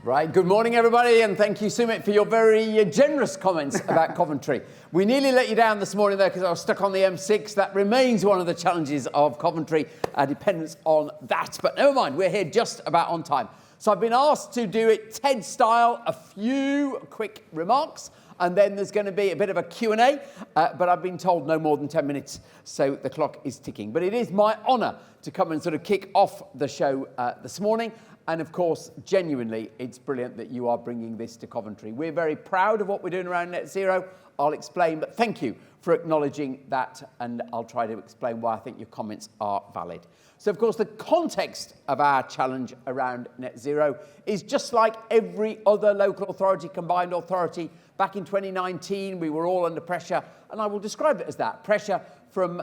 Right, good morning everybody, and thank you Sumit for your very generous comments about Coventry. We nearly let you down this morning though because I was stuck on the M6. That remains one of the challenges of Coventry, our dependence on that. But never mind, we're here just about on time. So I've been asked to do it TED style, a few quick remarks, and then there's going to be a bit of a Q&A, but I've been told no more than 10 minutes, so the clock is ticking. But it is my honour to come and sort of kick off the show this morning. And of course, genuinely, it's brilliant that you are bringing this to Coventry. We're very proud of what we're doing around net zero. I'll explain, but thank you for acknowledging that, and I'll try to explain why I think your comments are valid. So, of course, the context of our challenge around net zero is just like every other local authority, combined authority. Back in 2019, we were all under pressure, and I will describe it as that, pressure from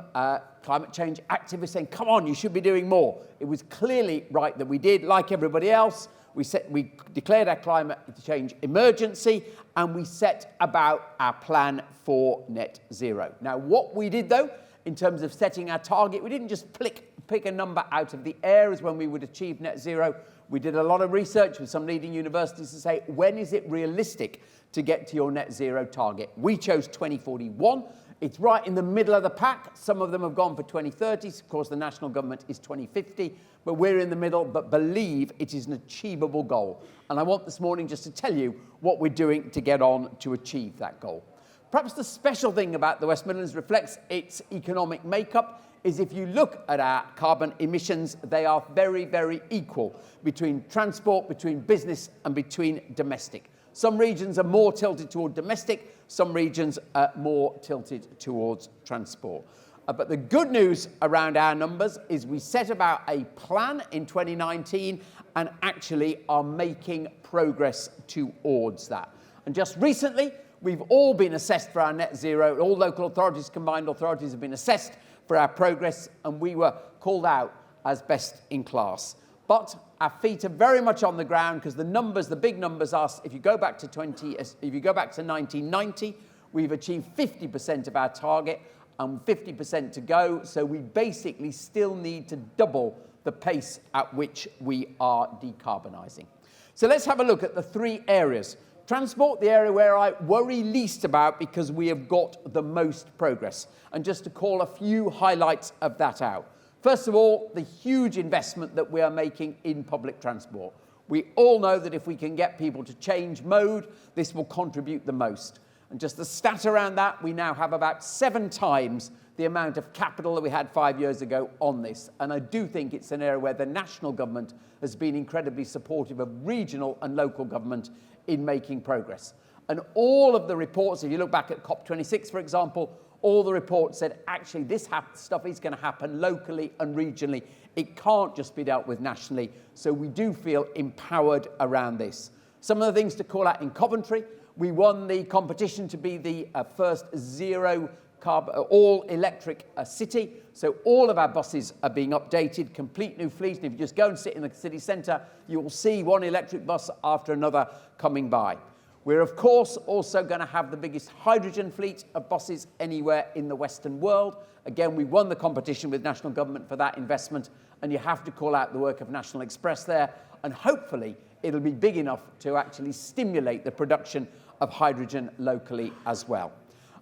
climate change activists saying, come on, you should be doing more. It was clearly right that we did. Like everybody else, we declared our climate change emergency, and we set about our plan for net zero. Now, what we did, though, in terms of setting our target, we didn't just pick a number out of the air as when we would achieve net zero. We did a lot of research with some leading universities to say, when is it realistic to get to your net zero target? We chose 2041. It's right in the middle of the pack. Some of them have gone for 2030. Of course, the national government is 2050, but we're in the middle, but believe it is an achievable goal. And I want this morning just to tell you what we're doing to get on to achieve that goal. Perhaps the special thing about the West Midlands reflects its economic makeup is if you look at our carbon emissions, they are very, very equal between transport, between business and between domestic. Some regions are more tilted toward domestic, some regions are more tilted towards transport. But the good news around our numbers is we set about a plan in 2019 and actually are making progress towards that. And just recently, we've all been assessed for our net zero. All local authorities, combined authorities have been assessed for our progress, and we were called out as best in class. But our feet are very much on the ground because the numbers, the big numbers are, if you go back to 1990, we've achieved 50% of our target and 50% to go. So we basically still need to double the pace at which we are decarbonising. So let's have a look at the three areas. Transport, the area where I worry least about because we have got the most progress. And just to call a few highlights of that out. First of all, the huge investment that we are making in public transport. We all know that if we can get people to change mode, this will contribute the most. And just the stat around that, we now have about 7 times the amount of capital that we had 5 years ago on this. And I do think it's an area where the national government has been incredibly supportive of regional and local government in making progress. And all of the reports, if you look back at COP26, for example, all the reports said, actually, this stuff is going to happen locally and regionally. It can't just be dealt with nationally. So we do feel empowered around this. Some of the things to call out in Coventry, we won the competition to be the first zero carbon, all-electric city. So all of our buses are being updated, complete new fleet. And if you just go and sit in the city centre, you will see one electric bus after another coming by. We're, of course, also going to have the biggest hydrogen fleet of buses anywhere in the Western world. Again, we won the competition with national government for that investment, and you have to call out the work of National Express there, and hopefully it'll be big enough to actually stimulate the production of hydrogen locally as well.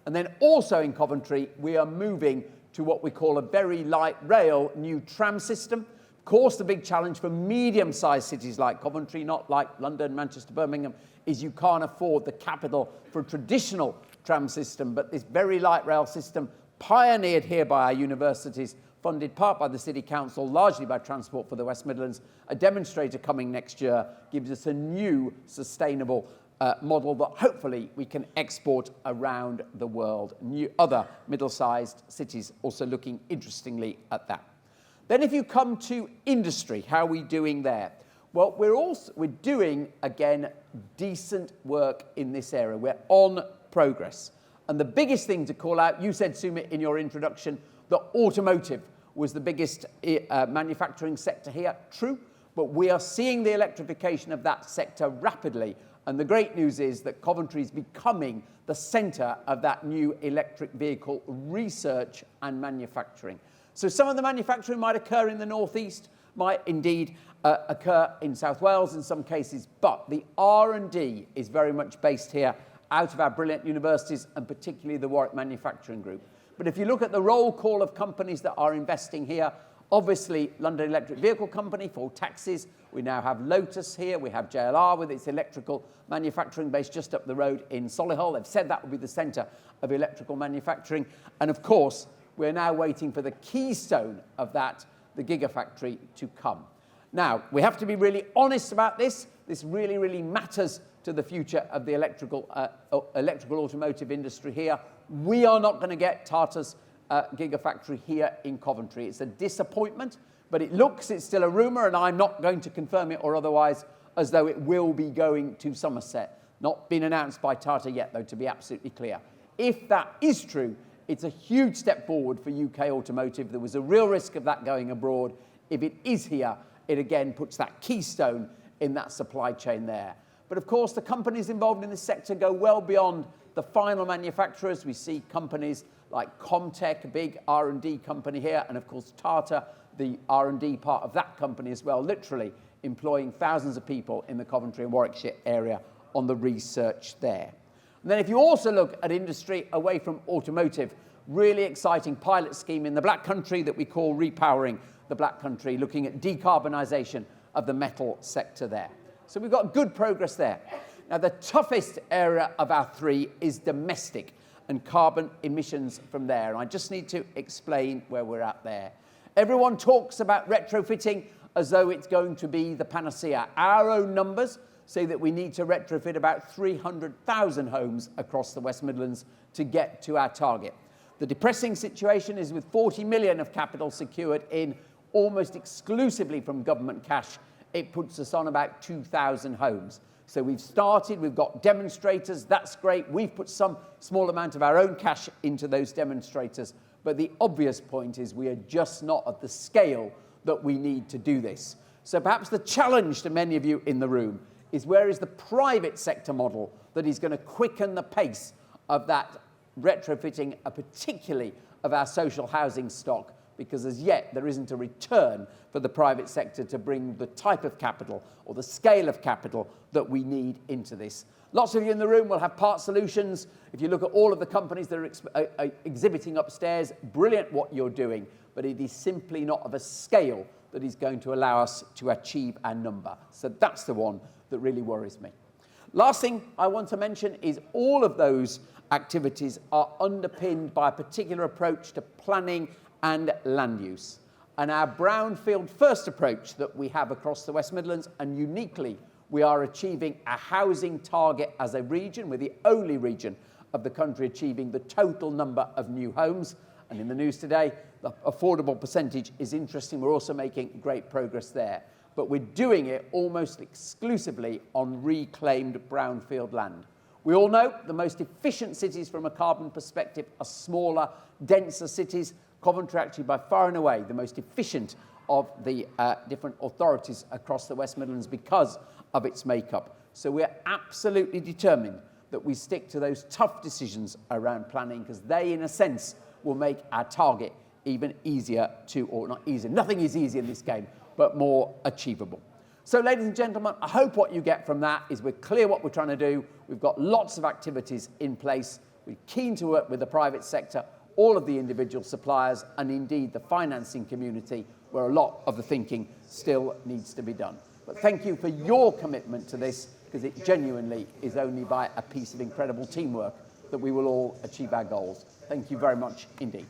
And then also in Coventry, we are moving to what we call a very light rail new tram system. Of course, the big challenge for medium-sized cities like Coventry, not like London, Manchester, Birmingham, is you can't afford the capital for a traditional tram system. But this very light rail system, pioneered here by our universities, funded part by the City Council, largely by Transport for the West Midlands, a demonstrator coming next year, gives us a new sustainable model that hopefully we can export around the world. Other middle-sized cities also looking interestingly at that. Then if you come to industry, how are we doing there? Well, we're doing, again, decent work in this area. We're on progress. And the biggest thing to call out, you said, Sumit, in your introduction, that automotive was the biggest manufacturing sector here. True, but we are seeing the electrification of that sector rapidly. And the great news is that Coventry is becoming the centre of that new electric vehicle research and manufacturing. So some of the manufacturing might occur in the northeast, might indeed occur in South Wales in some cases, but the R&D is very much based here out of our brilliant universities and particularly the Warwick Manufacturing Group. But if you look at the roll call of companies that are investing here, obviously London Electric Vehicle Company for taxis, we now have Lotus here, we have JLR with its electrical manufacturing base just up the road in Solihull. They've said that will be the centre of electrical manufacturing. And of course, we're now waiting for the keystone of that, the Gigafactory, to come. Now, we have to be really honest about this. This really, really matters to the future of the electrical automotive industry here. We are not going to get Tata's Gigafactory here in Coventry. It's a disappointment, but it's still a rumour, and I'm not going to confirm it or otherwise, as though it will be going to Somerset. Not been announced by Tata yet, though, to be absolutely clear. If that is true, it's a huge step forward for UK automotive. There was a real risk of that going abroad. If it is here, it again puts that keystone in that supply chain there. But of course, the companies involved in this sector go well beyond the final manufacturers. We see companies like Comtech, a big R&D company here, and of course Tata, the R&D part of that company as well, literally employing thousands of people in the Coventry and Warwickshire area on the research there. And then if you also look at industry away from automotive, really exciting pilot scheme in the Black Country that we call Repowering the Black Country, looking at decarbonisation of the metal sector there. So we've got good progress there. Now, the toughest area of our three is domestic and carbon emissions from there. And I just need to explain where we're at there. Everyone talks about retrofitting as though it's going to be the panacea. Our own numbers say that we need to retrofit about 300,000 homes across the West Midlands to get to our target. The depressing situation is with 40 million of capital secured in almost exclusively from government cash, it puts us on about 2,000 homes. So we've started, we've got demonstrators, that's great. We've put some small amount of our own cash into those demonstrators. But the obvious point is we are just not at the scale that we need to do this. So perhaps the challenge to many of you in the room is where is the private sector model that is going to quicken the pace of that retrofitting, particularly of our social housing stock, because as yet there isn't a return for the private sector to bring the type of capital or the scale of capital that we need into this. Lots of you in the room will have part solutions. If you look at all of the companies that are exhibiting upstairs, brilliant what you're doing, but it is simply not of a scale that is going to allow us to achieve our number. So that's the one that really worries me. Last thing I want to mention is all of those activities are underpinned by a particular approach to planning and land use. And our brownfield first approach that we have across the West Midlands, and uniquely we are achieving a housing target as a region. We're the only region of the country achieving the total number of new homes. And in the news today, the affordable percentage is interesting. We're also making great progress there. But we're doing it almost exclusively on reclaimed brownfield land. We all know the most efficient cities from a carbon perspective are smaller, denser cities. Coventry actually by far and away the most efficient of the different authorities across the West Midlands because of its makeup. So we're absolutely determined that we stick to those tough decisions around planning, because they, in a sense, will make our target even easier to, or not easier, nothing is easy in this game, but more achievable. So, ladies and gentlemen, I hope what you get from that is we're clear what we're trying to do. We've got lots of activities in place. We're keen to work with the private sector, all of the individual suppliers, and indeed the financing community, where a lot of the thinking still needs to be done. But thank you for your commitment to this, because it genuinely is only by a piece of incredible teamwork that we will all achieve our goals. Thank you very much indeed.